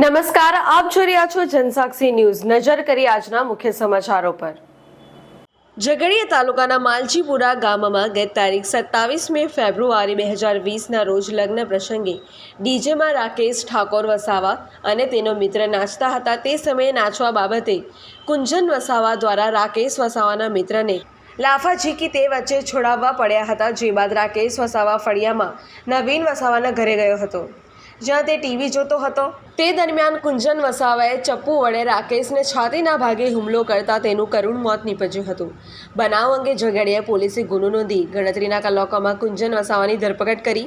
નમસ્કાર, આપ જોઈ રહ્યા છો જનસાક્ષી ન્યૂઝ। નજર કરી આજના મુખ્ય સમાચારો પર। ઝઘડિયા તાલુકાના માલજીપુરા ગામમાં ગત તારીખ 27 ફેબ્રુઆરી 2020ના રોજ લગ્ન પ્રસંગે ડીજેમાં રાકેશ ઠાકોર વસાવા અને તેનો મિત્ર નાચતા હતા। તે સમયે નાચવા બાબતે કુંજન વસાવા દ્વારા રાકેશ વસાવાના મિત્રને લાફા ઝીકી તે વચ્ચે છોડાવવા પડ્યા હતા। જે બાદ રાકેશ વસાવા ફળિયામાં નવીન વસાવાના ઘરે ગયો હતો, જ્યાં તે ટીવી જોતો હતો। તે દરમિયાન કુંજન વસાવાએ ચપ્પુ વડે રાકેશને છાતીના ભાગે હુમલો કરતા તેનું કરુણ મોત નીપજ્યું હતું। બનાવ અંગે ઝઘડિયા પોલીસે ગુનો નોંધી ગણતરીના કલાકોમાં કુંજન વસાવાની ધરપકડ કરી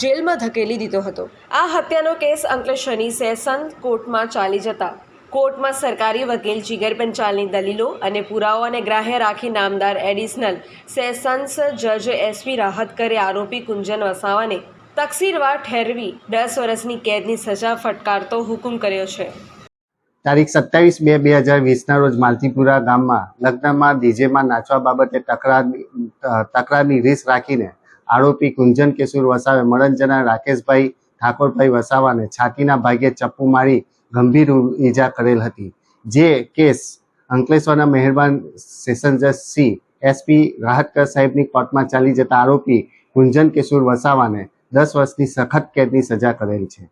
જેલમાં ધકેલી દીધો હતો। આ હત્યાનો કેસ અંકલેશ્વરની સેશન કોર્ટમાં ચાલી જતા કોર્ટમાં સરકારી વકીલ જીગર પંચાલની દલીલો અને પુરાવાઓને ગ્રાહ્ય રાખી નામદાર એડિશનલ સેશન્સ જજ એસપી રાહતકરે આરોપી કુંજન વસાવાને તકસીરવાર ઠેરવી 10 વર્ષની કેદની સજા ફટકારતો હુકમ કર્યો છે। તારીખ 27/2/2020ના રોજ માલતીપુરા ગામમાં લગ્નમાં ડીજેમાં નાચવા બાબતે તકરારની રીસ રાખીને આરોપી કુંજન કેશુર વસાવે મળન જનાર રાકેશભાઈ ઠાકોરભાઈ વસાવાને છાતીના ભાગે ચપ્પુ મારી ગંભીર ઈજા કરેલ હતી। જે કેસ અંકલેશ્વરના મહેરબાન સેશન જજ સી એસપી રાહતકર સાહેબની કોર્ટમાં ચાલી જતા આરોપી કુંજન કેશુર વસાવાને 10 વર્ષની સખત કેદની સજા કરેલ છે।